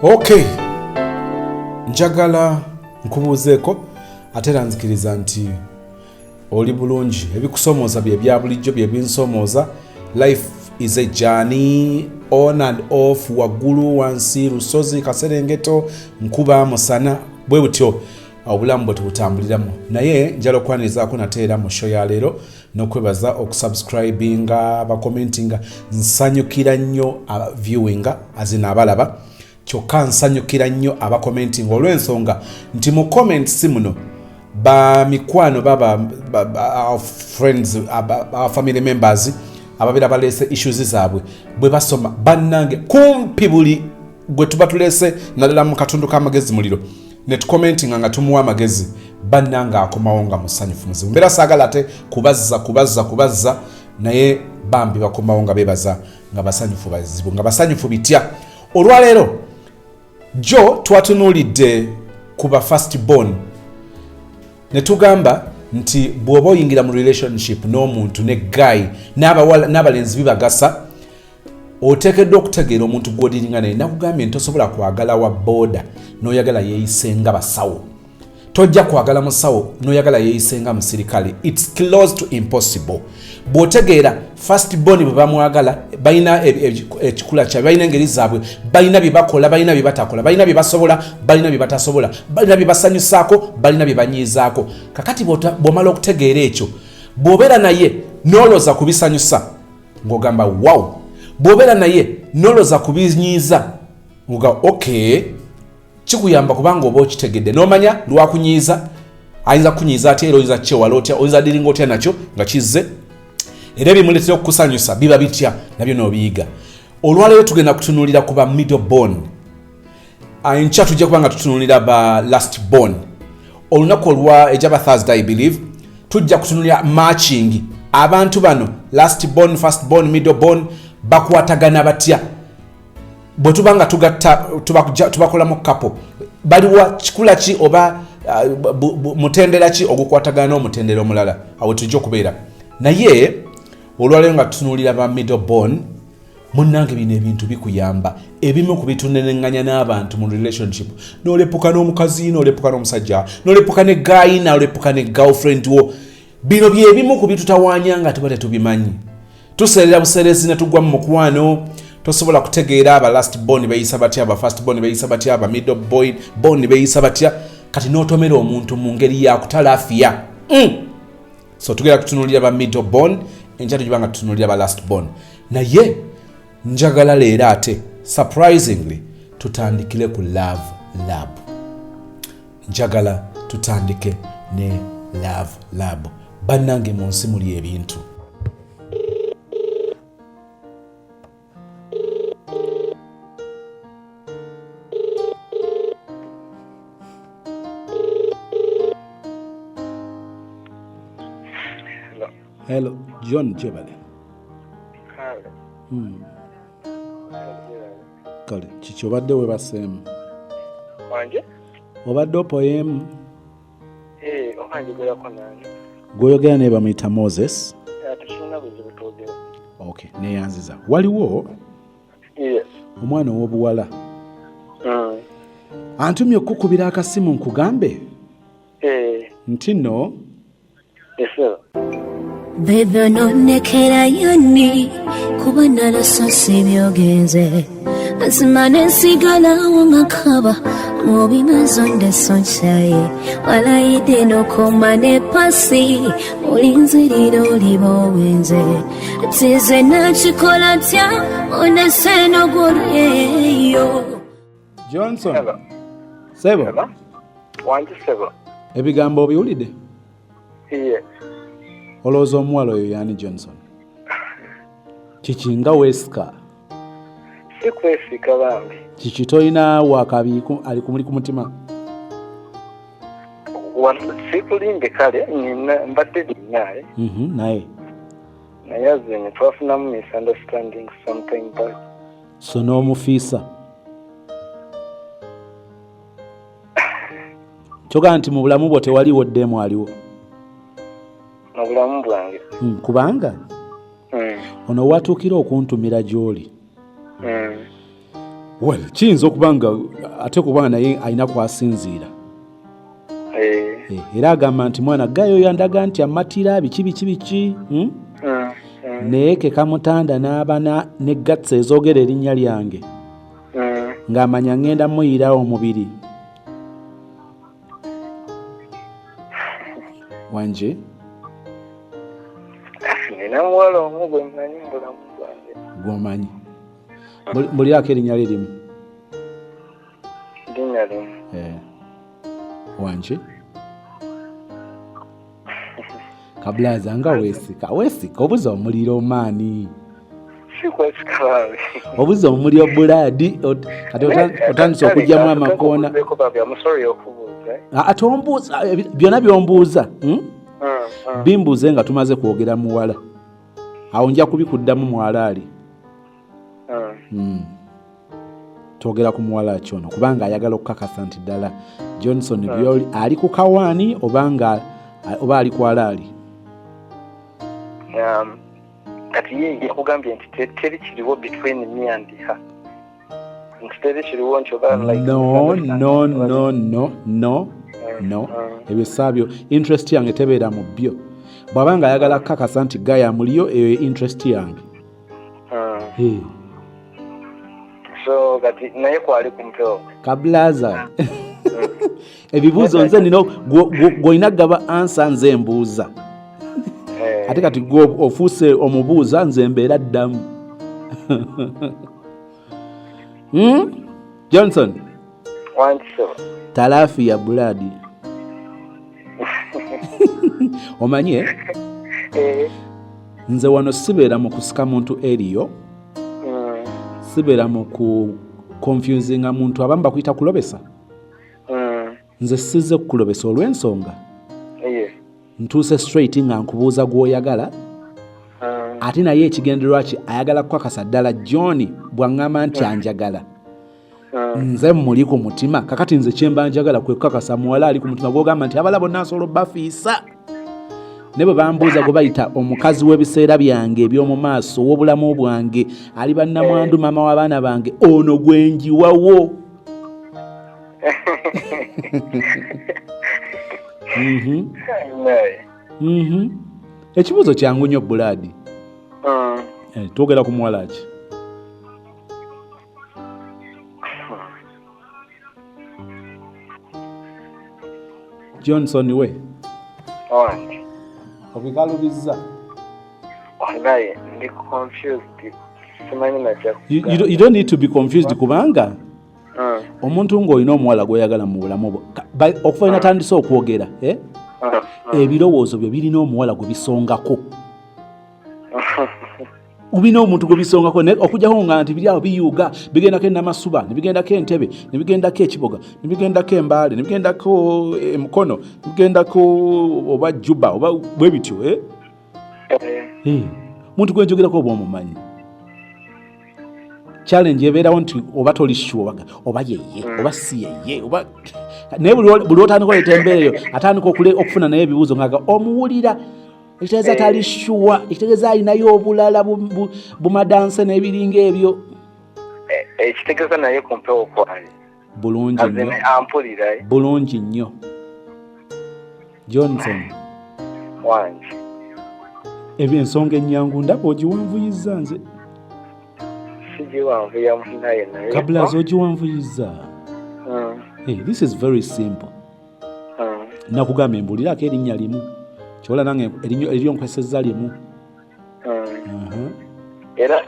Okay. Njagala nkubuuzeeko ate era nzikiriza nti oli bulungi. Ebikusomooza bye bya bulijjo bye binsomooza. Life is a journey on and off, waggulu wansi, Ssozi, Kaserengeto, nkuba, musana, bwe butyo obulamu bwe tubutambuliramu. Naye njala okwanirizaako nateera mu show ya leero n'okwebaza okusubscribinga, abakomentinga. Nsanyukira nnyo viewinga azina abalaba. Kyokka nsanyukira nnyo abakomentinga olw'ensonga nti mu comments muno ba mikwano baba our friends, our family members ababira balese issues zaabwe bwe basoma bannange kumpi buli gwe tuba tulese nalala mu katundu k'amagezi muliro ne tukomentinga nga tumuwa amagezi bannanga akomawo nga musanyufu muzibu. Mbeera saagala ate kubazza naye bambi bakomawo nga beebaza nga basanyufu bazibu nga basanyufu bitya. Olwaleero jo twatunuulidde kuba first born ne tugamba nti bw'oba oyingira mu relationship n'omuntu ne guy n'abalenzi bibagasa oteekeddwa okutegeera omuntu gw'odiringa naye. Nakugambye nti tosobola kwagala wa booda n'oyagala yeeyise nga basawo. Tojja kwagala musawo n'oyagala yeeyise nga musirikale. It's close to impossible. Bw'otegeera first born bwe bamwagala balina ekikula kya balina engeri zaabwe, balina bye bakola, balina bye batakola, balina bye basobola, balina bye batasobola, balina bye basanyusaako, balina bye banyiizaako. Kakati bw'omala okutegeera ekyo, bw'obeera naye n'olooza kubisanyusa ng'ogamba wow, bw'obeera naye n'olooza kubinyiiza ng'ogamba okay, kikuyamba kubanga oba okitegedde n'omanya lwakunyiiza, ayinza kunyiiza ate era oyinza kyewala otya, oyinza diringa otya nakyo nga kizze. Era ebimuleetera okukusanyusa biba bitya nabyo n'obiyiga. Olwaleero tugenda kutunuulira ku ba middle born. Enkya tujja kuba nga tutunuulira ba last born. Olunaku olwa ejaba Thursday I believe tujja kutunuulira matching. Abantu bano last born, first born, middle born bakwatagana batya. Bwe tubanga tubakolamu couple baliwa kikula ki oba mutendera ki ogukwatagana n'omutendera omulala awo tujja okubeera. Naye olwaleero nga tutunuulira ba middle born, munnange bino ebintu bikuyamba ebimu ku bitunenenganya n'abantu mu relationship. N'olepuka n'omukazi, n'olepuka n'omusajja, n'olepuka ne guy, n'olepuka ne girlfriend wo. Bino bye bimu ku bitutawaanya nga tuba tetubimanyi. Tuseerera buseerezi ne tugwa mu mukwano. Tosobola kutegeera aba last born bayisa batya, aba first born bayisa batya, aba middle born bayisa batya. Kati n'otomera omuntu mu ngeri ya kutalaafiya. So tugenda kutunuulira ba middle born, enkya tujja nga tutunuulira ba last born. Naye njagala leero ate surprisingly tutandikire ku love lab. Njagala tutandike ne love lab. Bannange mu nsi muli ebintu. Hello, John Chebale. Kale, kiki obadde webaseemu? Wange? Obadde opoyemu? Owange gweyako nange. Gw'oyogera naye bamuyita Moses? Tukirina buzibu twogera. Okay, neeyanziza. Waliwo? Yes. Omwana ow'obuwala. Antumye okukubira akasimu nkugambe? Nti nno? Yes, sir. Bebe nonekera yonni kuba nalososa ebyogenze mazima nensigalawo nga kaba mu bimazo ndesoncaye walayidde n'okoma ne pasi olinzirira oliba owenze tize nakikola tya onese n'ogolyeyo. Johnson. Sebo. Wange sebo. Ebigambo obiwulidde? Yes. Olowooza omuwala oyo yani Johnson? Kiki nga weesika? Si kwesika bambi. Kiki toyina wakabi ali kumuli ku mutima? Sikulimbe kale mbadde naye. Naye. Naye azine twafunamu misunderstanding something but. So n'omufiisa? Kyoga nti mu bulamu bwo tewaliwo ddemu aliwo? Nobulamu bwange. Kubanga ono watuukira okuntumira gy'oli well kiyinza okuba nga ate kubanga naye alina kwasinziira era agamba nti mwana gayo yandaga nti amatira biki naye ke kamutanda n'aba ne gatsi ezoogera erinnya lyange ng'amanya ngenda muyira omubiri wanje nina muwala omu gwe mmanyi mu bulamu bwange gw'omanyi mulyako erinnya lye limu linnya limu wanje kablaza nga weesika obuza omuliro maani sikwesika bawe obuza omuliro buladi kati otandise okugyamu amakoona ate ombuuza byonna byombuuza bimbuuze nga tumaze kwogera muwala awo nja kubikuddamu muwala ali twogera ku muwala kyono kubanga ayagala okukakasa nti ddala Johnson byoli ali ku kawaani oba ali ku alaali kati ye yakugambye nti teri kiriwo between me and her nti teri kiriwo nti oba no ebyo saabyo interest yange tebeera mu byo bw'aba nga ayagala kukakasa nti gaya muliyo eyo interest yange so kati naye kwali kumpewo kablaza ebibuuzo nze nino gw'olina gaba ansa nze mbuuza ate kati gwe ofuuse omubuuza nze mbeera ddamu Johnson talaafi ya buladi omanye nze wano sibeera mu kusika muntu eriyo sibeera mu confusinga muntu abamu bakuyita kulobesa nze sizze kukulobesa olw'ensonga ntuuse straight nga nkubuuza gw'oyagala ate naye ekigendererwa ki ayagala kukakasa ddala John bw'aŋŋamba nti anjagala nze muli ku mutima kakati nze kyemba njagala kwe kukakasa muwala ali ku mutima gw'ogamba nti abala bonna asobola bafiisa ne bwe bambuuza gwe bayita omukazi w'ebiseera byange eby'omu maaso w'obulamu bwange ali bannamwandu maama w'abaana bange ono gwe njiwawo ekibuuzo kyangu nnyo buladi twogera ku muwala ki Johnson we obikalubizza you don't need to be confused kubanga omuntu ng'olina omuwala gw'oyagala mu bulamu bwo okuva natandise okwogera ebirowoozo byo birina omuwala gwe bisongako ubina omuntu gwe bisongako okujjako nga nti biri awo biyuuga bigendako enamasuba nebigendako entebe nebigendako ekiboga nebigendako embaale nebigendako emukono nebigendako oba juba oba bwe bityo muntu gwenjogerako oba omumanyi challenge ebeerawo nti oba toli sure oba yeye oba si yeye oba naye buli otandika oleeta embeera eyo atandika okufuna naye ebibuuzo ngaga omuwulira ekitegeeza tali sure ekitegeeza alinayo obulala bumadanse n'ebiringa ebyo ekitegeeza naye kumpewo kwali bulungi nnyo Johnson wanje ebyo ensonga ennyangu ndaba ogiwanvuyizza nze kabla zogiwanvuyizza this is very simple nakugamba embulirako erinnya limu kyola nange eryonkwesezza limu era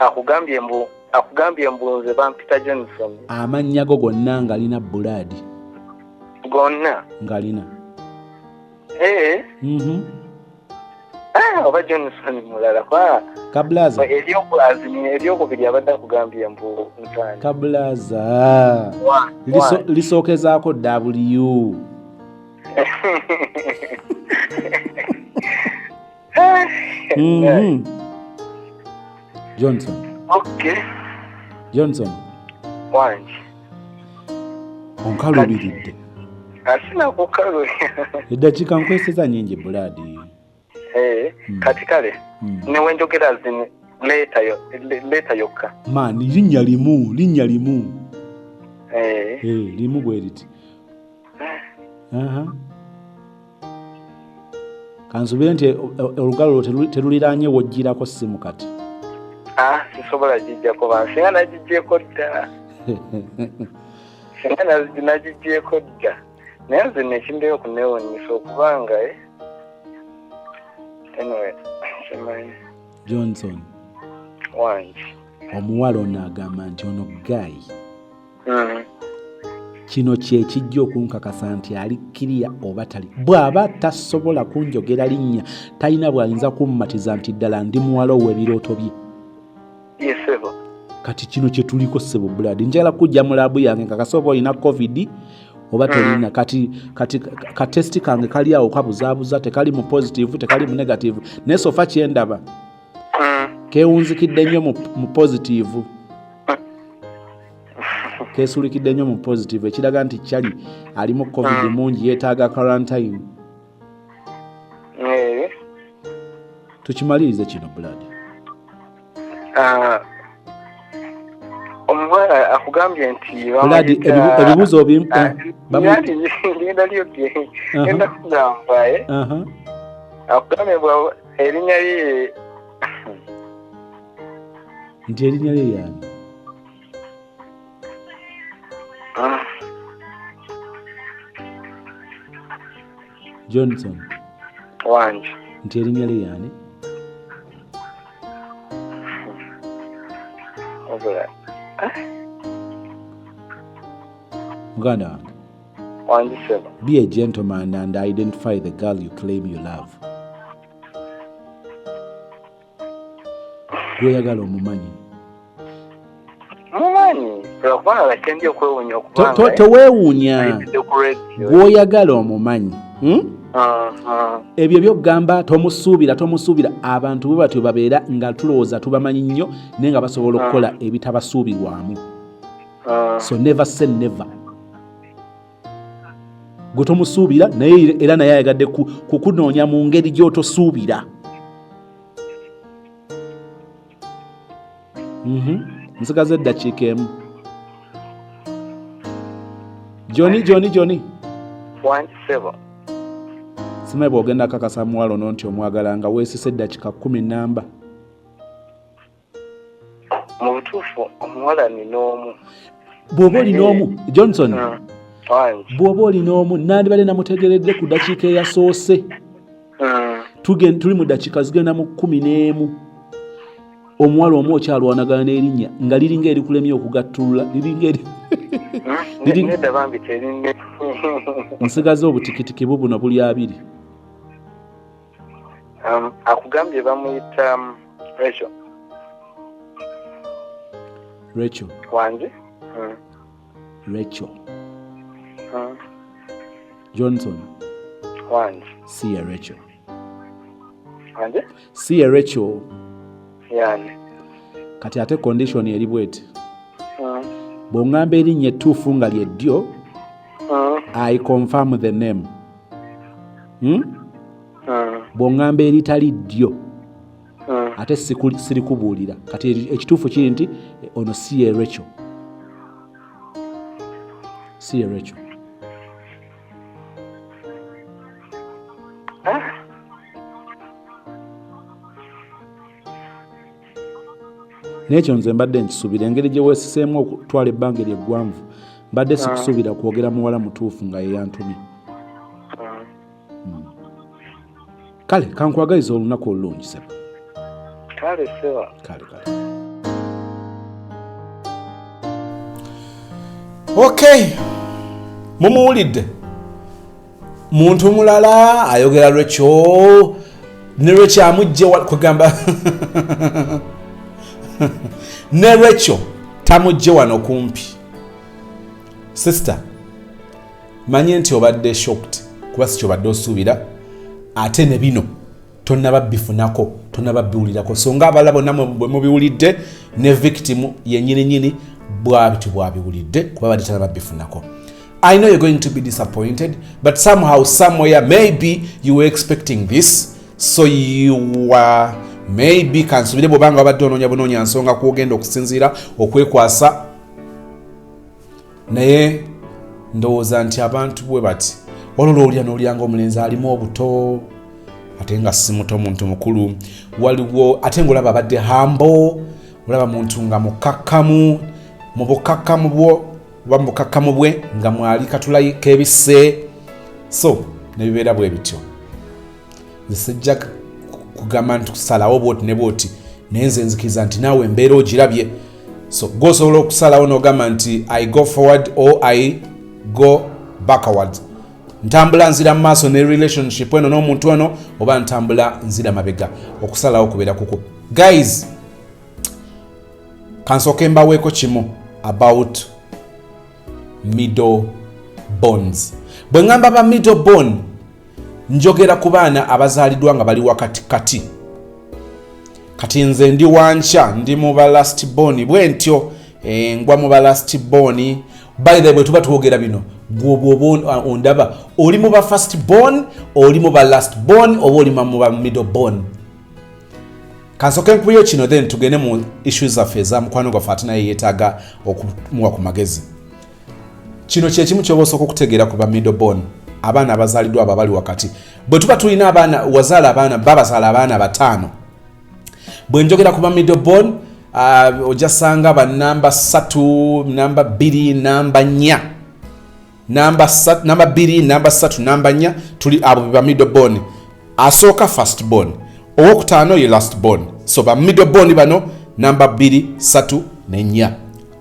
akugambye mbunze bampita Johnson amannya go gonna ngalina buladi gonna ngalina oba Johnson mulala kwa kablaza eryokubiri abadde akugambye mbu ntani kablaza lisookezaako W Johnson Johnson wanje onkalubiridde asina kukalubira eddakiika nkweseza nyingi buladi kati kale newenjogera zino leeta yokka maani linnya limu limu bwe liti. Kansubire nti olugalo teruliraanye wojjirako ssimu kati. Sisobola gijjako bansinga nagijjeeko dda. Singa nagijjeeko dda. Naye nze nekimbeera okuneewuunyisa okubanga anyway, simanyi. Johnson. Wange. Omuwala ono agamba nti ono Guy. Kino kye kijja okunkakasa nti ali kiriya oba tali. Bw'aba tasobola kunjogera linnya talina bw'ayinza kummatiza nti ddala ndi muwala ow'ebirooto bye. Yesebo. Kati kino kye tuliko ssebo Brad. Njagala kujja mu laabu yange nkakasa oba olina COVID oba tolina. Ka testi kange kali awo kabuzaabuza, tekali mu positive tekali mu negative. Naye sofa kyendaba keewunzikidde nnyo mu positive. Keesuulikidde nnyo mu positive ekiraga nti kyali alimu COVID mungi yeetaaga quarantine. Tukimalirize kino Brad. Omuwala akugambye nti Brad ebibuuzo ngenda lyogye ngenda kugamba akugambye bwa erinnya lye nti erinnya lye yani Johnson. Wange. Nti erinnya lye yani? Muganda wange. Wange sebo. Be a gentleman and identify the girl you claim you love. Gweyagala omumanyi. Mumanyi. Kubanga bakyendi okwewuunya okubanga. Teweewuunya. Gw'oyagala omumanyi. Ebyo by'okugamba tomusuubira abantu bwe batyo babeera nga tulowooza tubamanyi nnyo naye nga basobola okukola ebitabasuubirwamu. So never say never. Gwe tomusuubira naye era naye ayagadde kukunoonya mu ngeri gy'otosuubira. Nsigaze eddakiika emu. Johnny. Wange sebo. Simanyi bw'ogenda kakasa muwala ono nti omwagala nga weesise eddakiika 10 namba. Mu butuufu omuwala nina omu. Bw'oba olina omu Johnson. Wange. Bw'oba olina omu nandibadde namutegeredde ku ddakiika eyasoose. Tuli mu ddakiika zigenda mu 11. Omuwala omu okyalwanagana n'erinnya nga liringa erikulemye okugattulula liringa eri. Nsigaze obutikitiki buno buli 2. Akugambye bamuyita Rachel. Wange. Rachel. Johnson. Wange. See ya Rachel. Wange. See ya Rachel. Yani. Kati ate condition eri bweti. Bw'ongamba erinnya ettuufu nga lyeddyo, I confirm the name. Bw'ongamba eritali ddyo, ate sirikubuulira. Kati ekituufu kiri nti ono si ye Rachel. Si ye Rachel. N'ekyo nze mbadde nkisuubira engeri gye weesiseemu okutwala ebbanga ery'eggwanvu mbadde sikusuubira kwogera muwala mutuufu nga yeyantumye. Kale kankwagaliza olunaku olulungi sebo. Kale sewa. Kale. Okay. Mumuwulidde. Muntu mulala ayogera Rachel ne Rachel amujje kugamba ne Rachel tamujje wano kumpi. Sister, manye nti obadde shocked kuba si kyobadde osuubira ate ne bino tonnaba bifunako tonnaba biwulirako so nga abalala bonna bwe mubiwulidde ne victim yennyini bwabiwulidde kuba badde tannaba bifunako. I know you're going to be disappointed, but somehow, somewhere, maybe you were expecting this, so you were maybe kansubire bobanga babadde onoonya nsonga kwogenda okusinziira okwekwasa naye ndowooza nti abantu bwe bati waliwo olya n'olyanga omulenzi alimu obuto ate nga si muto muntu mukulu waliwo ate ng'olaba abadde hambo olaba muntu nga mukakkamu mu bukakkamu bwo oba mu bukakkamu bwe nga mwali katula k'ebisse so ne bibeera bwe bityo sijja kugamba nti kusalawo bwoti ne bwoti naye nze nzikiriza nti naawe embeera ogirabye so gw'osobola okusalawo n'ogamba nti I go forward or I go backward ntambula nzira mu maaso ne relationship eno n'omuntu ono oba ntambula nzira mabega okusalawo kubeera kuko guys kansooke mbaweeko kimu about middle bones bwe ngamba ba middle bone njogera ku baana abazaaliddwa nga bali wakati kati nze ndi wancha ndi mu ba last born bwe ntyo ngwa mu ba last born by the way tuba twogera bino gwobobo ondaba oli mu ba first born oli mu ba last born oba oli mu ba middle born kansoke nkuyo kino then tugende mu issues zaffe za mukwano gwa Fatina yeetaaga okumuwa ku magezi kino kye kimu ky'oba osooka okutegeera ku ba middle born abaana abazaaliddwa abo abali wakati bwe tuba tulina abaana wazaala abaana babazaala abaana bataano bwe njogera ku ba middle born ojasanga ba namba 3 namba 2 namba 4 namba 2 namba 3 namba 4 tuli abo ba middle born asooka first born owokutaano ye last born so ba middle born bano namba 2 3 ne 4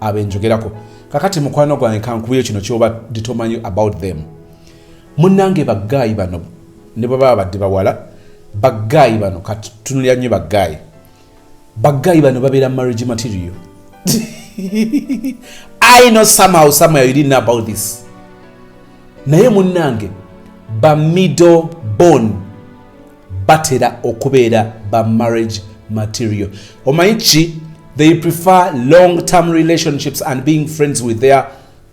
abenjogerako kakati mukwano gwange kankubiyo kino kyoba ditomanyi about them munnange baggayi bano ne baba badde bawala baggayi bano katunulya nnyo baggayi bano babeera marriage material I know somewhere you didn't know about this naye munnange ba middle born batera okubeera ba marriage material omanyi they prefer long-term relationships and being friends with their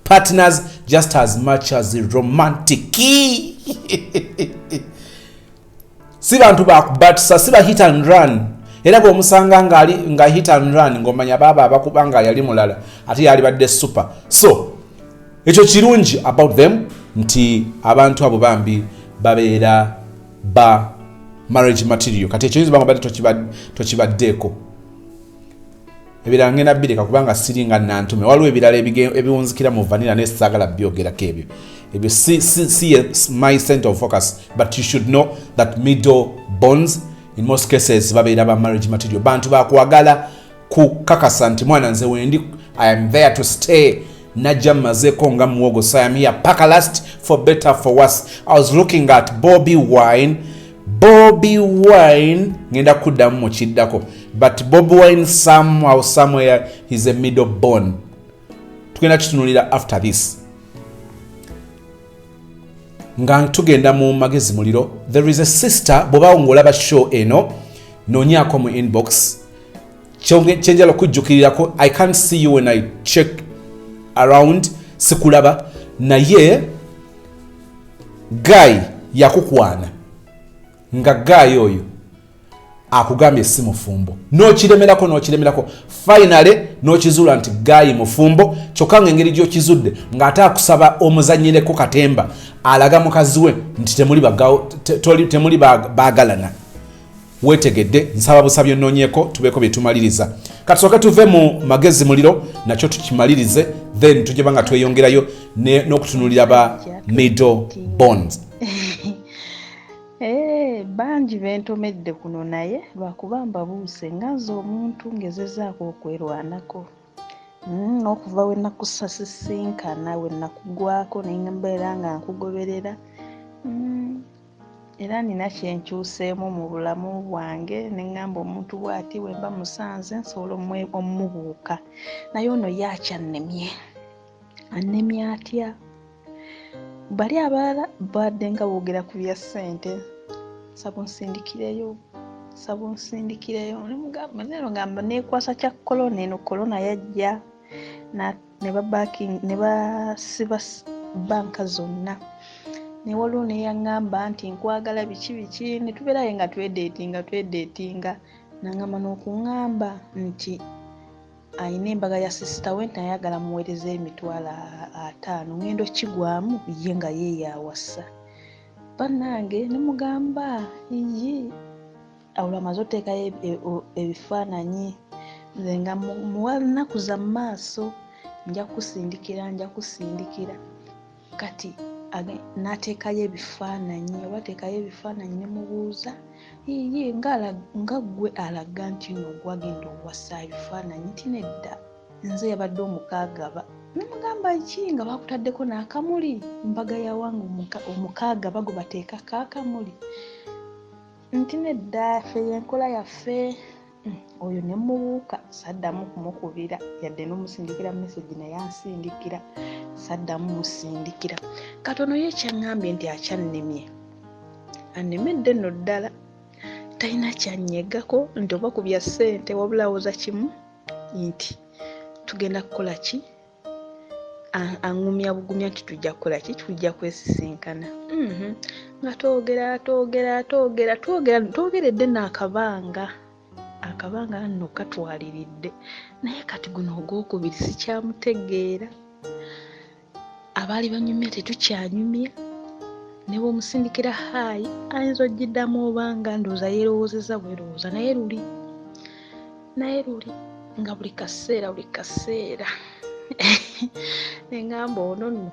partners just as much as the romantic si bantu bakubatisa si ba hit and run era bw'omusanga nga hit and run ng'omanya baba abakubanga yali mulala ate yali badde super so ekyo kirungi about them nti abantu abo bambi babeera ba marriage material kati ekyo nzibanga badde tokibaddeeko ebirala ngenda bireka kubanga siringa nantume waliwo ebirala ebiwunzikira mu vanilla nesagala byogerako ebyo see my center of focus but you should know that middle bonds in most cases babeera ba marriage material bantu bakwagala kukakasa nti mwana nze wendi I am there to stay najja mazeko nga muwogo so I am here paka last for better for worse I was looking at Bobby Wine ngenda kuddamu mu kiddako but Bobby Wine somewhere he's a middle born tugenda kitunulira after this nga tugenda mu magezi muliro there is a sister bwoba ngolaba show eno nonyako mu inbox chenjala kujjukirirako I can't see you when I check around sikulaba naye guy yakukwana nga guy oyo akugambye si mufumbo nokiremerako finally nokizula nti guy mufumbo kyokka ng'engeri gy'okizudde ng'ate akusaba omuzanyireko katemba alaga mukazi we nti temuli baagalana wetegedde nsaba busabye nnoonyeko tubeeko bye tumaliriza katusooke tuve mu magezi muliro nakyo tukimalirize then tujye banga tweyongerayo n'okutunulira ba middle bonds bangi bentomedde kuno naye lwakuba mbabuuse ngaze omuntu ngezezaako okwerwanako n'okuva we nakusasisinkana we nakugwako nembeera nga nkugoberera era nina kyenkyuseemu mu bulamu bwange neŋŋamba omuntu bw'ati we mba musanze nsobola omubuuka naye ono yakyannemye annemye atya bali abalala badde nga boogera ku bya ssente saba onsindikireyo nero ngamba neekwasa kya kolona eno kolona yajja ne basiba banka zonna ne waliwo neyaŋŋamba nti nkwagala biki ne tubeerayo nga twedeetinga naŋŋamba n'okuŋŋamba nti ayina embaga ya sisita we ntayagala muweereza emitwalo 5 ngendo kigwamu ye nga yeeyawasa bannange ne mugamba iyi awula amaze oteekayo ebifaananyi nze nga muwa nnaku za maaso nja kusindikira kati n'ateekayo ebifaananyi oba ateekayo ebifaananyi ne mubuuza iye nga ggwe alaga nti no gwagenda owasa ebifaananyi nti nedda nze yabadde omukaagaba ne mugamba ki nga bakutaddeko n'akamuli mbaga ya wange omukaagaba gwe bateekako akamuli nti nedda ffe yenkola yaffe oyo ne mubuuka saddamu kumukubira yadde n'omusindikira message naye ansindikira saddamu musindikira katono ye kyaŋŋambye nti akyannemye annemedde nno ddala talina kyanyegako nti oba ku bya ssente wabula awooza kimu nti tugenda kukola ki aŋŋumya bugumya nti tujja kukola ki tujja kwesisinkana nga twogeredde n'akabanga nno katwaliridde naye kati guno ogwokubiri sikyamutegeera abaali banyumya tetukyanyumya ne bw'omusindikira haayi ayinza ogiddamu obanga ndowooza yeerowoozeza bwerowooza naye luli nga buli kaseera neŋŋamba ono nno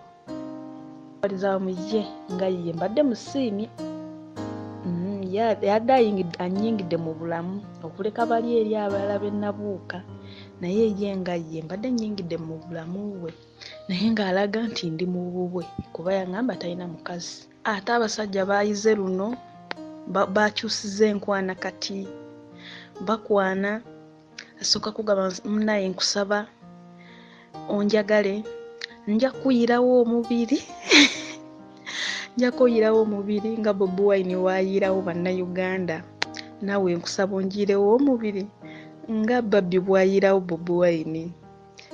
waliza muye nga ye mbadde musiimye yadde anyingidde mu bulamu okuleka bali eri abalala bennabuuka naye ye nga ye mbadde nyingidde mu bulamu bwe naye ng'alaga nti ndi mu bubwe kuba yaŋŋamba talina mukazi ate abasajja baayize luno bakyusiza enkwana kati bakwana asooka kugamba munnaye nkusaba onjagale nja kuyirawo omubiri nga Bobi Wine waayirawo bannayuganda naawe nkusaba onjirewo omubiri nga Babbi bwayirawo Bobi Wine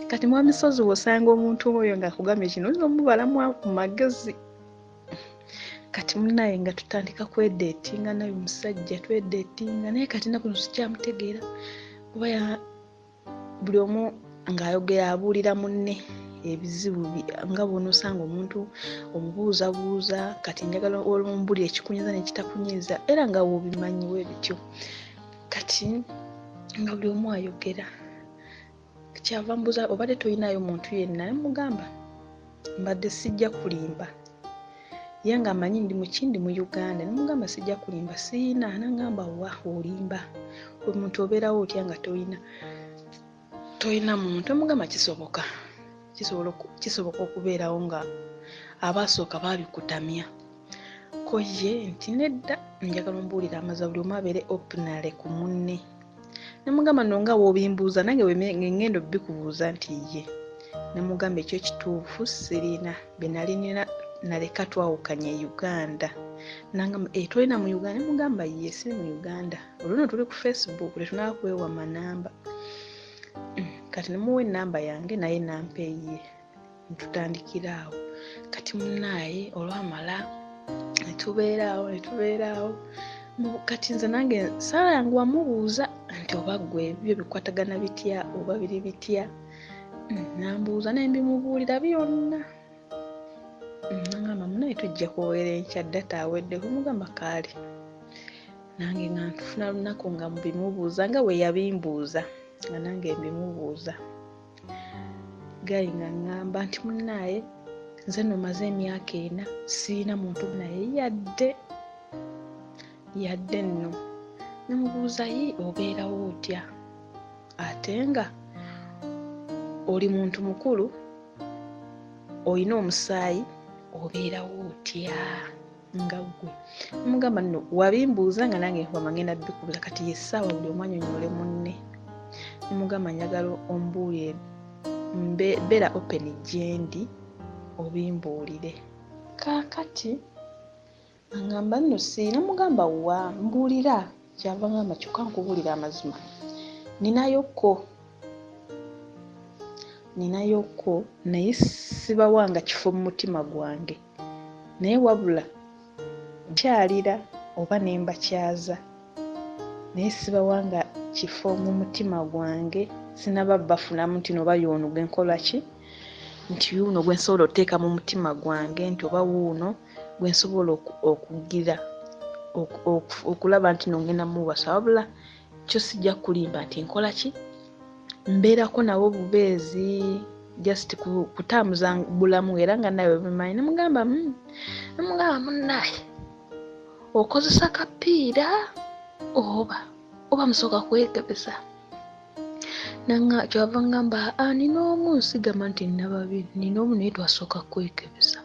kati mwami Ssozi wosanga omuntu oyo nga akugambye kino omubalamu ku magezi kati munnaye nga tutandika kwedeetinga naye musajja twedeetinga naye kati nakuno sikyamutegeera kuba buli omu ng'ayogera abuulira munne ebizibu nga bw'onosanga omuntu omubuuzabuuza kati njagala olw'ombuli ekikunyiza n'ekitakunyiza era nga wobimanyiwe bityo kati nga buli omu ayogera kyava mbuuza obadde toyinayo muntu yenna nemugamba mbadde sijja kulimba ye nga amanyi ndi mukindi mu Uganda nemugamba sijja kulimba siina nangamba wa olimba omuntu obeerawo otya nga toyina muntu nemugamba kisoboka okubeerawo nga abaasooka babikutamya ko ye nti nedda njagala ombuulira amaza buli omu abeere opinale ku munne nemugamba nonga wobimbuuza nange ngendo bikubuuza nti ye nemugamba ekyo kituufu sirina benali nina naleka twawukanya Uganda nangamba tolina mu Uganda nemugamba ye siri mu Uganda oluno tuli ku Facebook tetunaba kwewa manamba kati nemuwa enamba yange naye nampa ye ntutandikiraawo kati munaaye olwamala netubeeraawo kati nze nange saala yange wamubuuza nti oba ggwe ebyo bikwatagana bitya oba biri bitya nambuuza naye mbimubuulira byonna nangamba munaye tujja kuwoera enkya data aweddeho mugamba kaali nange nga ntufuna lunaku nga mbimubuuza nga we yabimbuuza nga nange mbimubuuza gayi nga ŋŋamba nti munaye nze nomaze emyaka 4 siina muntu naye yadde nno nemubuuza yi obeerawo otya ate nga oli muntu mukulu olina omusaayi obeerawo otya nga ggwe nemugamba nno wabimbuuza nga nange wamagenda bikubuuza kati yessaawa buli omwanya onyole munne nemugamba njagala ombuulire beera open gyendi obimbuulire kaakati angamba nno siina mugamba wa mbuulira kyava ngamba kyokka nkubuulira amazima ninayokko naye sibawanga kifo mu mutima gwange naye wabula kyalira oba nembakyaza naye sibawanga kifo mu mutima gwange sinaba bafunamu nti noba y'ono gwe nkola ki nti yuno gwe nsobola oteeka mu mutima gwange nti oba wuuno gwe nsobola okugira okulaba nti nongenda muwasa wabula kyo sijja kulimba nti nkola ki mbeerako nawe obubeezi just kutamuza bulamu era nga nawe bimanyi nemugamba munnaye okozesa kapiira oba musooka kwekebeza nanga kyava ngamba nina omu nsigama nti nina babiri nina omu naye twasooka kwekebeza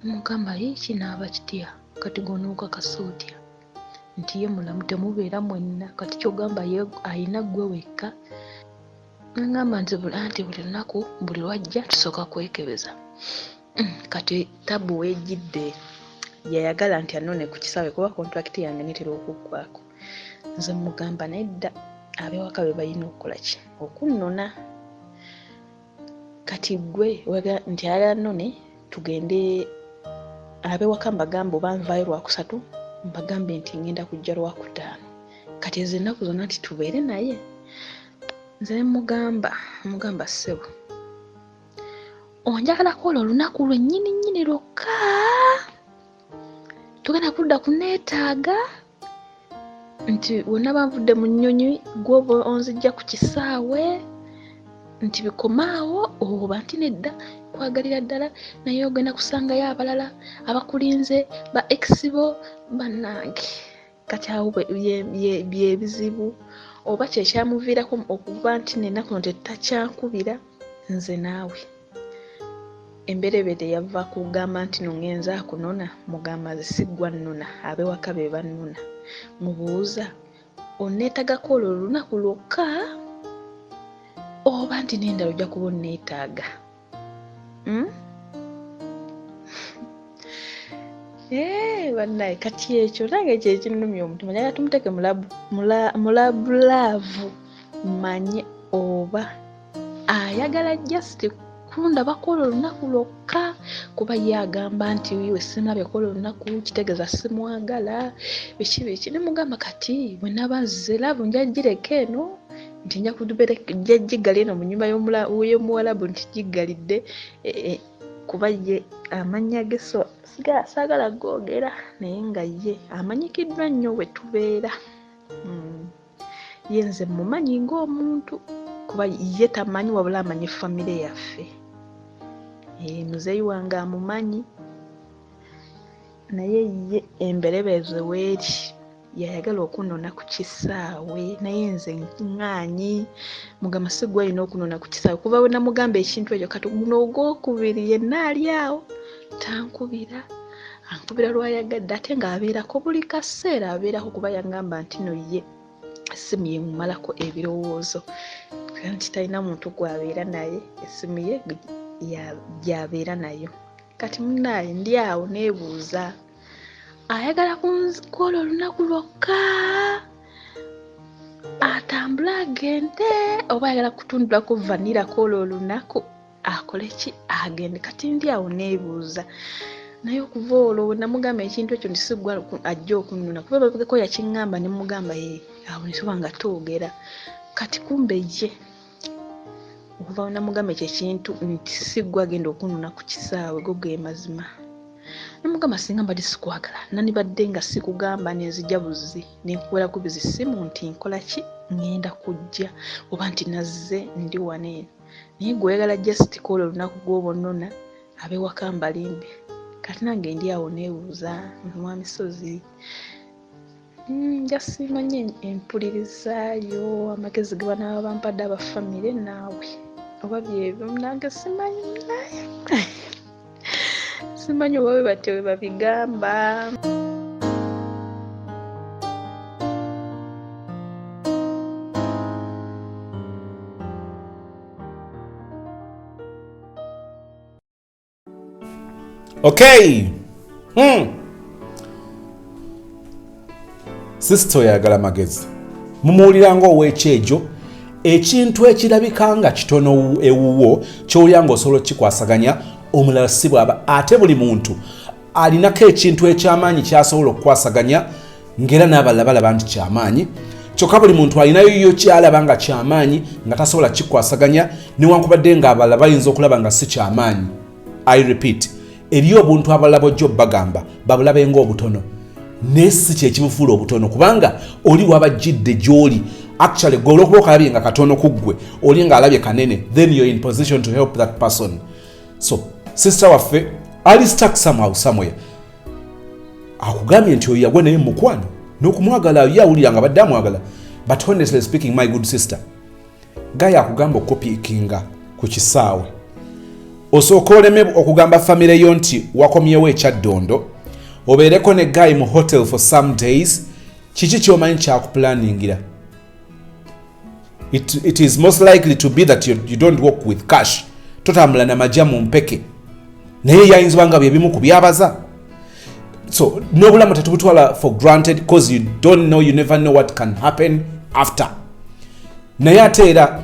mugamba kinaaba kitya kati gonuuka kasootya nti ye mulamu temubeera mwenna kati kyogamba ye ayina gwe wekka ngamba nti buli lunaku buli lwajja tusooka kwekebeza kati tabu wejjidde yayagala nti anone ku kisaawe kuba kontrakiti yange netera okuggwako nze mugamba nedda abewaka be balina okukola ki okunnona kati gwe nti alanone tugende abewaka mbagamba oba nvaayo lwakusatu mbagambe nti ngenda kujja lwakutaano kati ezo ennaku zonna nti tubeere naye nze mugamba ssebo onjagalako olwo olunaku lwennyini lwokka tugenda kudda kuneetaaga nti wonna banvudde mu nnyonyi gwoba onzijja ku kisaawe nti bikomaawo oba nti nedda kwagalira ddala naye ogenda kusangayo abalala abakulinze ba exibo bannange kati awo byebizibu oba kyekyamuviirako okuba nti nennaku no tetakyankubira nze naawe emberebere yava kugamba nti nongenza kunona mugamba zisigwa nnona abewaka be bannona mubuuza oneetagako olwo olunaku lwokka oba nti n'endala ojja kuba oneetaaga bannaye kati ekyo nange kyekinumya omutima njagala tumuteeke mulabulaavu manye oba ayagala just kundabako olwo olunaku lwokka kuba ye agamba nti we sinabeko olwo olunaku kitegeeza simwagala biki nemugamba kati bwe naba nzize laavu njagireka eno nti nja giggala eno mu nnyumba y'omuwalabu nti giggalidde kuba ye amannya ge saagala googera naye nga ye amanyikiddwa nnyo we tubeera ye nze mumanyi ng'omuntu kuba ye tamanyi wabula amanyi famire yaffe muzeeyi wange amumanyi naye ye emberebeeze weeri yayagala okunona ku kisaawe naye nze ŋŋaanyi mugamba sigwa alina okunona ku kisaawe kuba we namugamba ekintu ekyo kati guno ogwokubiri yenna ali awo tankubira ankubira lwayagadde ate ng'abeerako buli kaseera abeerako kuba yangamba nti no ye essimu ye mumalako ebirowoozo nti talina muntu gwabeera naye essimu ye gyabeera nayo kati munnaye ndi awo neebuuza ayagala kunkola olunaku lwokka atambula agende oba ayagala kutundulako vanirako olwo olunaku akole ki agende kati ndi awo neebuuza naye okuva olwo we namugamba ekintu ekyo ndisigwa ajja okunnuna kuba babigeko yakiŋŋamba ne mugamba awo netuba nga twogera kati kumbe ye okuva we namugamba ekyo ekintu nti sigwa agenda okunnuna ku kisaawe go ge mazima nemugamba singa mbadde sikwagala nandibadde nga sikugamba nenzija buzi nenkuwerako bizisimu nti nkola ki ngenda kujja oba nti nazze ndi waneeno naye gweyagala just kola olunaku gwoba onnona abewaka mbalimbe kati nange ndi awo neebuuza mwami Ssozi jasimanye empulirizaayo amagezi ge banaaba bampadde abafamire naawe oba byebyo nange simanyi naye simanyi oba we batyo we babigamba. Okay. Sister yagala magezi. Mumuwulira ng'ow'ekyejo ekintu ekirabika nga kitono ewuwo ky'oyanga osobola kikwasaganya omulala si bw'aba ate buli muntu alinako ekintu eky'amaanyi ky'asobola okukwasaganya ng'era n'abalala balaba nti ky'amaanyi kyokka buli muntu alinayo yo kyalaba nga kyamaanyi nga tasobola kikwasaganya newankubadde nga abalala bayinza okulaba nga si kyamaanyi. I repeat, eriyo obuntu abalala bojjo bagamba babulabe ng'obutono naye si kyekibufuula obutono kubanga oli wabajjidde gy'oli actually gwe olwokuba okalabye nga katono ku ggwe oli nga alabye kanene, then you're in position to help that person. So sister waffe ali stuck somehow somewhere, akugambye nti oyo yagwa naye mukwano n'okumwagala yawulira nga badde amwagala, but honestly speaking my good sister, gaya akugamba okupiikinga ku kisaawe osooka oleme okugamba famire yo nti wakomyewo ekyaddondo obeereko ne guy mu hotel for some days. Kiki ky'omanyi kyakupulaningira? It is most likely to be that you don't work with cash. Totambula na majja mu mpeke naye yayinza nga byebimu ku byabaza. So n'obulamu tetubutwala for granted because you don't know, you never know what can happen after. Naye ate era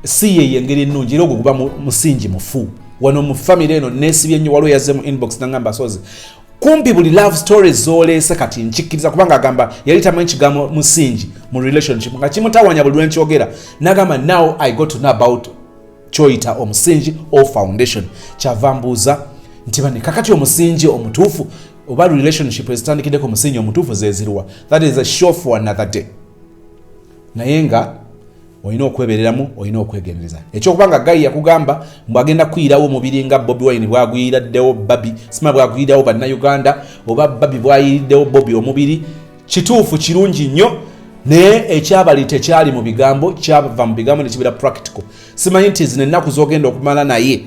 si ye engeri ennungi era ogwo guba musingi mufu. Wano mu family eno neesibye nnyo, waliwo yazze mu inbox nangamba Ssozi, kumpi buli love stories z'oleese kati nkikkiriza kubanga agamba yali tamanyi kigambo musingi mu relationship nga kimutawanya buli lwenkyogera. Nagamba now I got to know about choita omusingi or foundation. Kyava mbuuza nti bane kakati omusingi omutuufu oba relationship ezitandikiddeko omusingi omutuufu zezirwa. That is a show for another day. Naye nga olina okwebereramu, olina okwegendereza ekyokubanga gayi yakugamba mbwagenda kwirawo omubiri nga Bobi Wine bwaguyiraddewo Babi sima bwaguyirawo bannayuganda oba Babi bwayiriddewo Bobi omubiri. Kituufu kirungi nnyo naye ekyabali tekyali mu bigambo, kyava mu bigambo nekibira practical. Simanyi nti zino ennaku z'ogenda okumala naye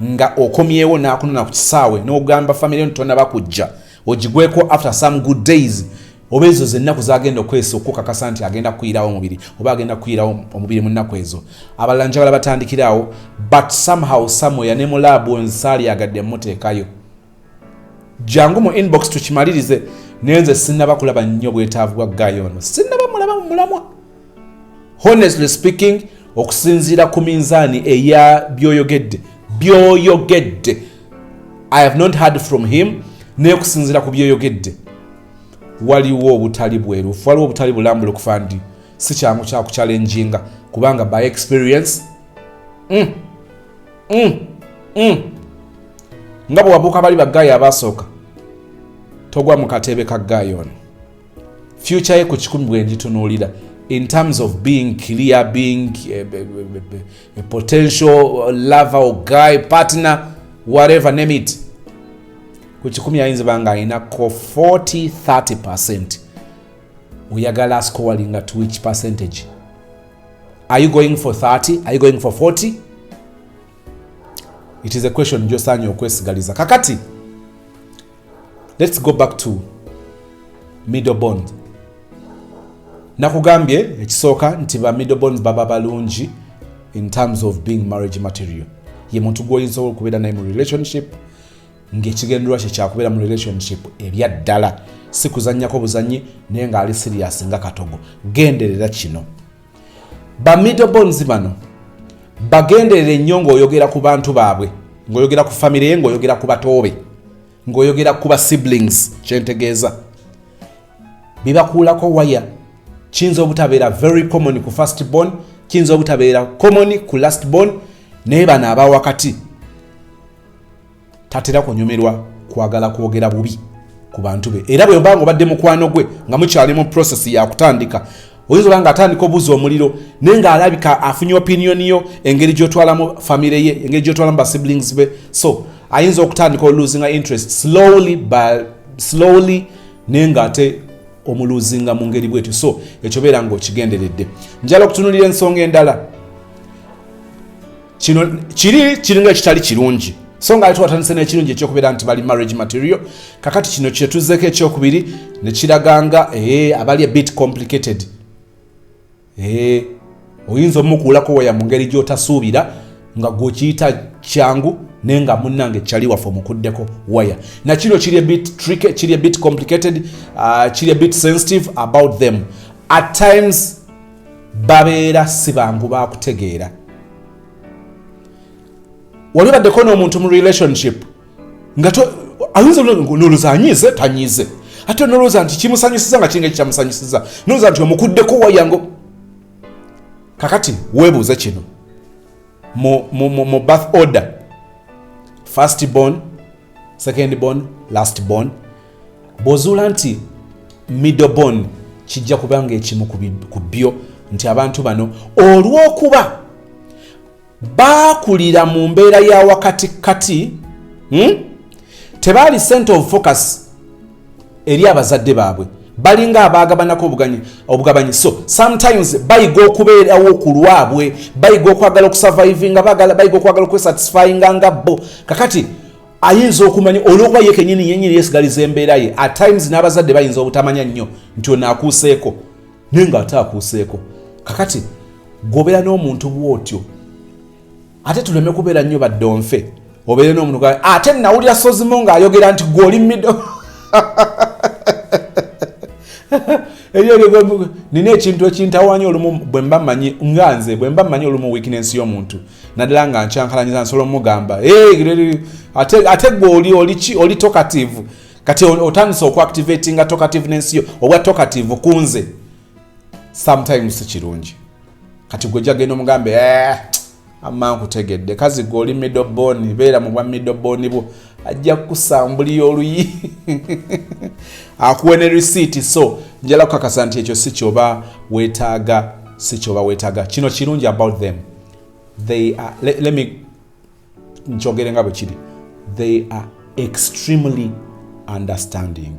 nga okomyewo n'akunona ku kisaawe n'ogamba family ntonna bakujja ogigweko after some good days, oba ezo zennaku zagenda okwesa okukakasa nti agenda kuyirawo omubiri oba agenda kuyirawo omubiri mu nnaku ezo. Abalala njagala batandikirawo, but somehow somewhere ne mu laabu ensaali agadde muteekayo. Jangu mu inbox tukimalirize naye nze sinnaba kulaba nnyo bwetaavu bwa gayo ono, sinnaba mulaba mu mulamwa. Honestly speaking, okusinziira ku minzaani eya byoyogedde I have not heard from him, naye okusinziira ku byoyogedde waliwo obutali bwerufu, waliwo obutali bulambule okufa ndi si kyangu kyakuchallenginga kubanga by experience nga bwe wabuuka bali baggayi abasooka togwa mu katebe ka ggayi ono. Future ye ku kikumi bwe ngitunuulira in terms of being clear, being a potential lover or guy, partner, whatever, name it. Ku kikumi ayinza banga ayinako 40-30%. Oyagala scoring at which percentage? Are you going for 30? Are you going for 40? It is a question gy'osaanye okwesigaliza. Kakati, let's go back to middle bond. Nakugambye ekisooka nti ba middle bonds baba balungi in terms of being marriage material. Ye muntu gwoyinza okubeera naye mu relationship ng'ekigendererwa kye kyakubeera mu relationship ebyaddala, si kuzannyako buzannyi naye ng'ali serious nga katogo. Genderera kino. Ba middle bonds bano bagenderere nnyo ng'oyogera ku bantu baabwe, ng'oyogera ku family ye, ng'oyogera ku batoobe, ng'oyogera ku ba siblings, kyentegeeza. Bibakuulako waya. Kiyinza obutabeera very common ku first born, kiyinza obutabeera common ku last born, naye bano abawakati tatera kunyumirwa kwagala kwogera bubi ku bantu be. Era bwe mbanga obadde mukwano gwe nga mukyali mu process ya kutandika, oyinza obanga atandika obuuza omuliro naye ng'alabika afunye opinion yo, engeri gy'otwalamu family ye, engeri gy'otwalamu ba siblings be. So ayinza okutandika losing interest slowly naye ng'ate omuluzinga mu ngeri bwetu. So ekyo beera ng'okigenderedde. Njala okutunulira ensonga endala. Kino kiringa kitali kirungi. So nga twatandise n'ekirungi ekyokubeera nti bali marriage material. Kakati kino kye tuzzeeko ekyokubiri ne kiraganga abali a bit complicated. Oyinza omukuulako waya mu ngeri gy'otasuubira nga gw'okiyita kyangu naye nga munnange kyali waffe omukuddeko waya. Na kino kiri a bit tricky, kiri a bit complicated, kiri a bit sensitive about them. At times babeera si bangu bakutegeera. Wali baddeko n'omuntu mu relationship nga ayinza n'oluzanyize tanyize, ate noloza nti kimusanyusiza nga kinga kyamusanyusiza noloza nti omukuddeko wayango kakati weebuuze kino mu birth order first born second born last born bw'ozuula nti middle born kijja kubanga ekimu ku byo nti abantu bano olw'okuba baakulira mu mbeera ya wakatikati tebaali center of focus eri abazadde baabwe balinga abaagabanako obugabanyi so sometimes bayiga okubeerawo ku lwabwe bayiga okwagala okusurvivinga bayiga okwagala okwesatisfyinga nga bo kakati ayinza okumanya olwokuba ye kenyini yenyini yesigaliza embeera ye at times n'abazadde bayinza obutamanya nnyo nti ono akuuseeko naye nga ate akuuseeko kakati gobeera n'omuntu bw'otyo ate tuleme kubeera nnyo baddonfe obeere n'omuntu gwa ate nawulira Ssozi ng'ayogera nti gw'oli middle nina ekintu ekintawanya olumu bwe mba mmanyi nganze bwe mba mmanyi olumu weakness y'omuntu naddala nga nkyankalanyiza nsobola omugamba ate gwe oli talkative kati otandise okuactivatinga talkativeness yo oba talkative kunze sometimes si kirungi kati gwe jagenda omugambe amma nkutegedde kazi gwe oli middle born beera mu bwa middle born bwo ajja kusambulira oluyi akuwe ne receipt so njala kukakasa nti ekyo si kyoba weetaaga kino kirungi about them they are let me nkyogere nga bwe kiri they are extremely understanding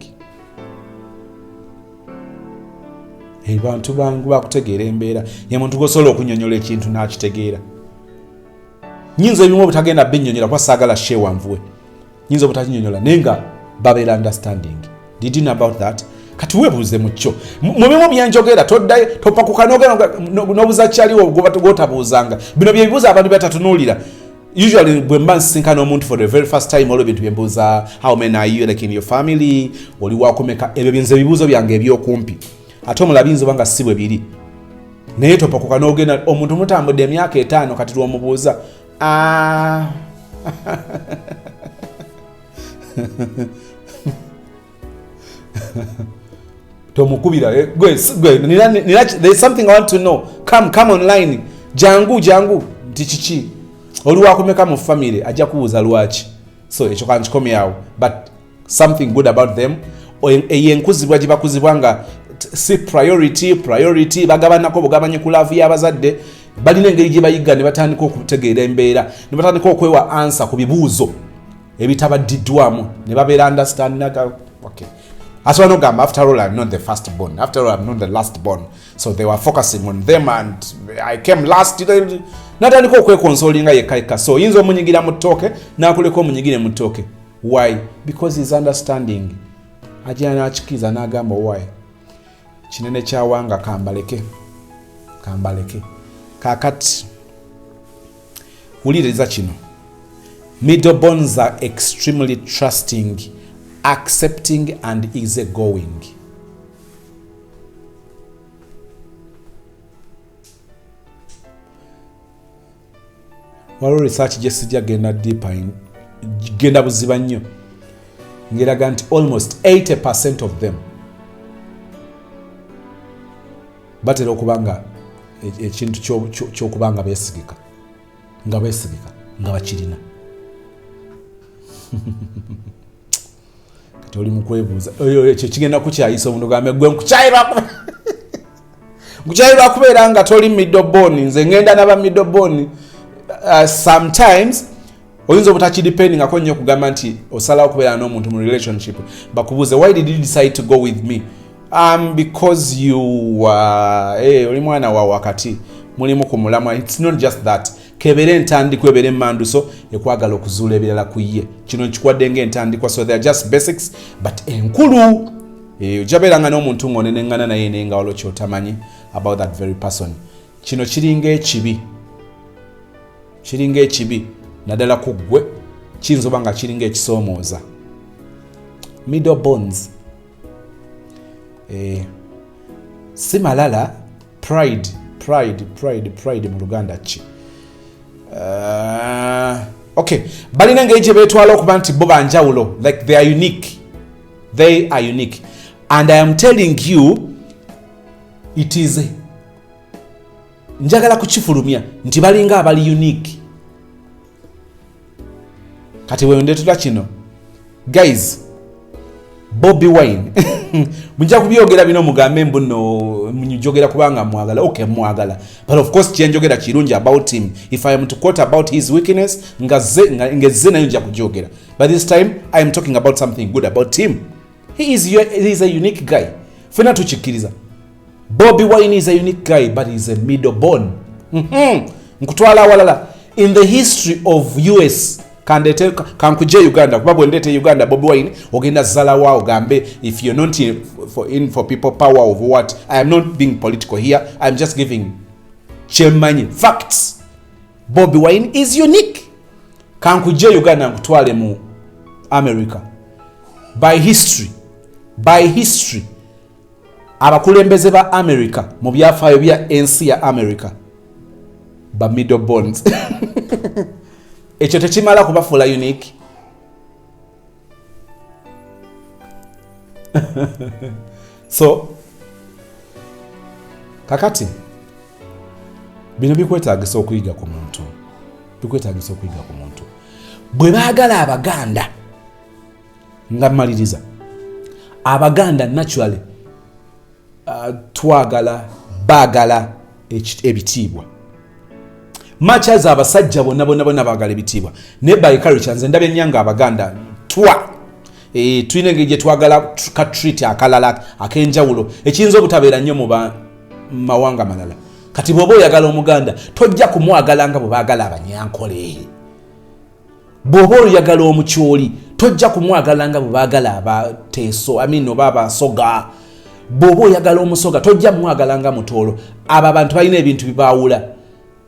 abantu bangu bakutegeera embeera ye muntu gosobola okunyonyola ekintu n'akitegeera nyinza ebimu obutagenda binnyonnyola kuba saagala shewa nvuwe nyinza obutakinyonnyola naye nga babeera understanding did you know about that kati weebuuze mu kyo mu bimu byenjogera toddayo topakuka n'obuuza kyaliwo gwotabuuzanga bino bye bibuuza abantu byatatunuulira usually bwe mba nsisinkana omuntu for the very first time olwo bintu byembuuza how many are you like in your family oli wakumeka ebyo byenze ebibuuzo byange ebyokumpi ate omulabi nze banga si bwe biri naye topakuka n'ogenda omuntu mutambudde emyaka 5 kati lw'omubuuza tomukubira there's something I want to know come online jangu nti kiki oli wakumeka mu family ajja kubuuza lwaki so ekyo kankikomyawo but something good about them eyenkuzibwa gye bakuzibwa nga si priority bagabanako bugabanyi ku laavu y'abazadde balina engeri gye bayiga ne batandika okutegeera embeera ne batandika okwewa answer ku bibuuzo ebitabaddiddwamu ne babeera understand okay asobola n'ogamba after all I'm not the first born after all I'm not the last born so they were focusing on them and I came last natandika okwekonsolinga yekka so yinza omunyigira mu ttooke n'akuleka omunyigire mu ttooke why because he's understanding ajja n'akikiriza n'agamba why kinene kyawanga kambaleke kakati wuliriza kino middle borns are extremely trusting accepting and easygoing waliwo research gye sijja genda deeper genda buziba nnyo ngeraga nti almost 80% of them batera okubanga ekintu ky'okubanga beesigika nga bakirina kati oli mukwebuuza ekyo kigenda kukyayisa omuntu gambe gwe nkukyayirwa kubeera nga toli middle born nze ngenda naba middle born sometimes oyinza obutakidependingako nnyo okugamba nti osalawo okubeera n'omuntu mu relationship bakubuuze why did you decide to go with me because you oli mwana wa wakati mulimu ku mulamwa it's not just that kebere entandikwa ebere emmanduso ekwagala okuzuula ebirala ku ye kino nkikwadde ng'entandikwa so they are just basics but enkulu ojabeeranga n'omuntu ng'oneneŋŋana naye naye nga waliwo kyotamanyi about that very person kino kiringa ekibi naddala ku ggwe kiyinza oba nga kiringa ekisoomooza middle bonds si malala pride mu Luganda ki okay balina engeri gye beetwala okuba nti bo banjawulo like they are unique and I am telling you it is njagala kukifulumya nti balinga abali unique. Kati wewe ndetula kino guys, Bobby Wine mujja kubyogera bino mugambe mbuno munyogera kubanga mwagala. Okay, mwagala, but of course kyenjogera kirungi about him. If I am to quote about his weakness ngeze nayo nja kujogera, but this time I am talking about something good about him. He is a unique guy. Fena tuchikiriza Bobby Wine is a unique guy, but he is a middle born. Nkutwala walala in the history of US kankuje Uganda kubabu ndete Uganda Bobby Wine ogenda zala wao gambe if you're not in for people power of what. I am not being political here, I am just giving chemanyi facts. Bobby Wine is unique. Kankuje Uganda nkutwale mu America. By history abakulembeze ba America mu byafaayo bya ensi ya America ba middle bonds. Ekyo tekimala kubafuula unique. So kakati bino bikwetaagisa okuyiga ku muntu, bwe baagala Abaganda nga maliriza Abaganda naturally twagala bagala ebitiibwa much as abasajja bonna bagala ebitiibwa ne by culture nze ndabe nyanga Abaganda tulina engeri gye twagala ka treat akalala ak'enjawulo ekiyinza obutabeera nnyo mu mawanga malala. Kati bw'oba oyagala Omuganda tojja kumwagala nga bwe baagala Abanyankole. Bw'oba oyagala Omukyoli tojja kumwagala nga bwe baagala Abateeso oba Abasoga. Bw'oba oyagala Omusoga tojja mwagala nga Mutoolo. Abo abantu balina ebintu bibaawula.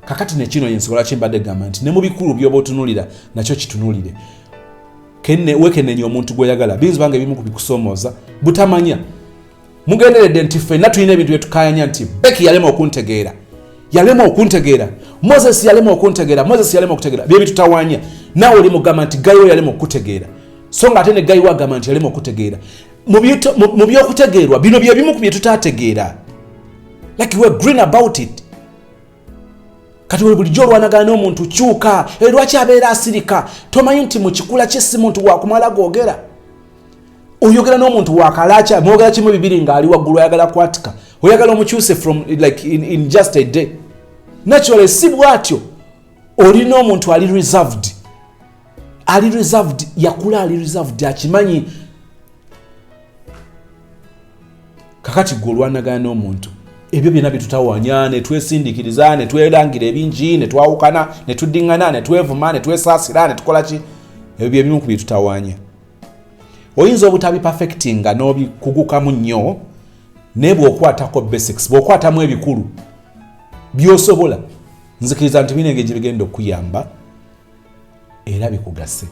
Kakati nekino yensobola kimbadde gamba nti ne mu bikulu by'oba otunuulira nakyo kitunuulire. Wekenenya omuntu gweyagala binzi bange bimu kubikusomooza butamanya. Mugenderedde nti ffenna tulina ebintu bye tukayanya nti Becky yalema okuntegeera, Moses yalema okuntegeera, bye bitutawanya. Naawe oli mugamba nti gayo yalema okutegeera, so nga ate ne gayo agamba nti yalema okutegeera. Mu by'okutegeerwa bino bye bimu ku bye tutategeera, like we're green about it. Kati bulijjo olwanagana n'omuntu kyuka lwaki abeera asirika tomanyi nti mu kikula ky'essi muntu wakumala googera. Oyogera n'omuntu wakalaacha mwogera kimu bibiri ng'ali waggulu ayagala kwatika oyagala omukyuse from like in just a day. Naturally si bwatyo olina omuntu ali reserved yakula ali reserved akimanyi. Kakati gwe olwanagana n'omuntu ebyo byonna bitutawanya ne twesindikiriza ne twerangira ebingi ne twawukana ne tuddingana ne twevuma ne twesaasira ne tukola ki, ebyo bye bimu ku bitutawanya. Oyinza obutabi perfectinga n'obikugukamu nnyo naye bw'okwatako basics, bw'okwatamu ebikulu by'osobola nzikiriza nti bino engeri bigenda okuyamba era bikugase.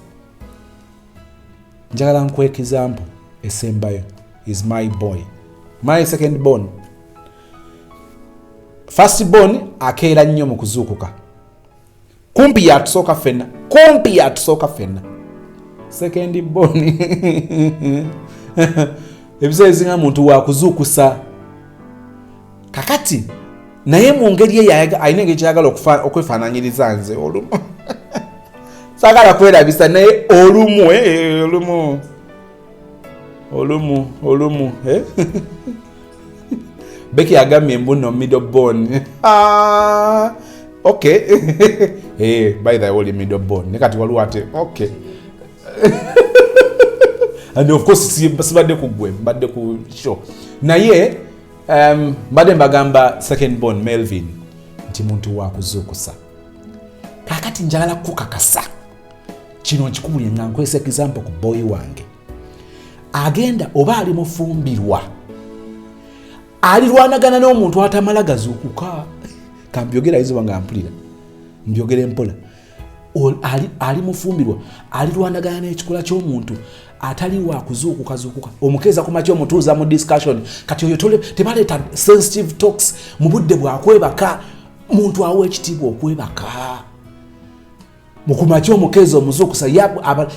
Njagala nkuwa example esembayo is my boy, my second born. First born akeera nnyo mu kuzuukuka, kumpi yatusooka ffenna. Second born ebiseera ezinga muntu wakuzuukusa. Kakati naye mu ngeri ye alina engeri kyayagala okwefaananyiriza nze olumu saagala kwerabisa naye olumu Becky agambye mbuno middle born. Okay. By the way middle born nekati waliwo ate okay. And of course sibadde kugwe mbadde ku show naye mbadde mbagamba second born Melvin nti muntu wakuzuukusa. Kakati njagala kukakasa kino nkikubulye nga nkwesa example ku boy wange agenda oba ali mufumbirwa alirwanagana n'omuntu atamala gazuukuka. Kambyogera izo nga mpulira mbyogere mpola. Ali mufumbirwa alirwanagana n'ekikola ky'omuntu atali wa kuzuukuka. Omukeeza ku makyo omutuuza mu discussion kati oyo tebaleeta sensitive talks mu budde bwakwebaka. Muntu awa ekitiibwa okwebaka. mukumachi omukeezi omuzuukusa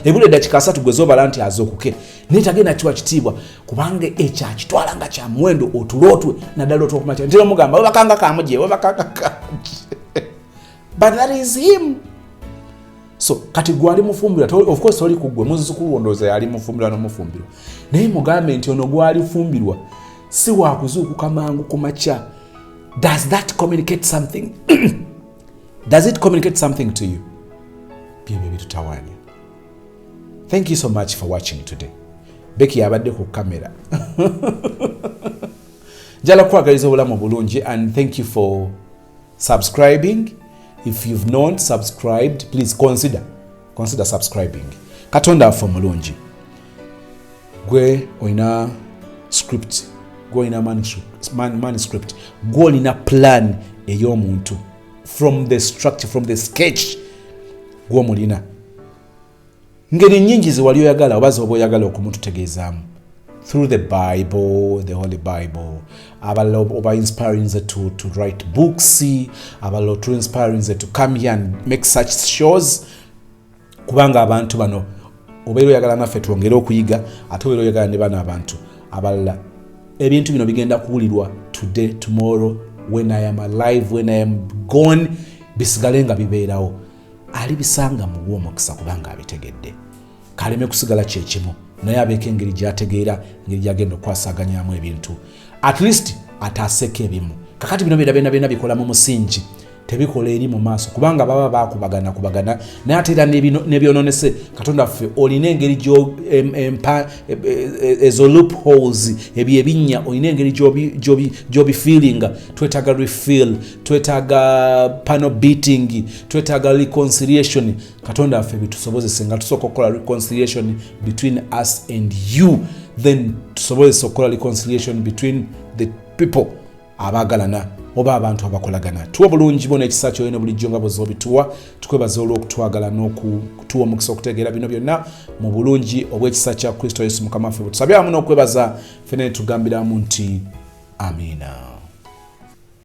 ebula eddakiika 3 gwe zobala nti azuukuke naye tagenda kiwa kitiibwa kubanga ekyo akitwala nga kya muwendo otulootwe naddala otwokumacha ntera omugamba webakanga kamuje webakanga kamuje but that is him. So kati gwali mufumbirwa of course oli kugwe muzukulu wondoza yali mufumbirwa nomufumbirwa naye mugambe nti ono gwali fumbirwa si wakuzuukuka mangu kumacha. Does that communicate something? Does it communicate something to you? Bibi tutawanya. Thank you so much for watching today. Becky abadde ku kamera. Njala kwagaliza obulamu bulungi and thank you for subscribing. If you've not subscribed, please consider subscribing. Katonda afo mulungi. Gwe oina script, gwe oina manuscript, gwe oina plan ey'omuntu from the structure, from the sketch gwe mulina. Ngeri nyingi ziwali oyagala obaza oba oyagala okumututegeezaamu through the Bible, the Holy Bible. Abalo oba inspiring ze to write books, abalo to inspiring ze to come here and make such shows. Kubanga abantu bano obeero oyagala naffe twongere okuyiga ate obeero oyagala ne bano abantu abalala ebintu bino bigenda kuwulirwa today, tomorrow, when I am alive, when I am gone, bisigale nga bibeerawo. Ali bisanga mu bw'omukisa kubanga abitegedde kaleme kusigala kyekimu naye abeeko engeri gy'ategeera engeri gy'agenda okwasaganyamu ebintu at least ataaseko ebimu. Kakati bino byonna bikola mu musingi tebikola eri mu maaso kubanga baba bakubagana naye ate era n'ebyononese Katonda ffe olina engeri ezo loopholes ebyo ebinnya olina engeri gy'obifeelinga. Twetaaga refill, twetaaga panel beating, twetaaga reconciliation. Katonda ffe bitusobozese nga tusooka okukola reconciliation between us and you, then tusobozese okukola reconciliation between the people abagalana oba abantu abakolagana. Tuwa bulungi bona ekisa kyoyina bulijjo nga bw'ozobituwa. Tukwebaza olw'okutwagala n'okutuwa omukisa okutegeera bino byonna mu bulungi obw'ekisa kya Kristo Yesu Mukama waffe. Tusabye wamu n'okwebaza ffene tugambiramu nti amiina.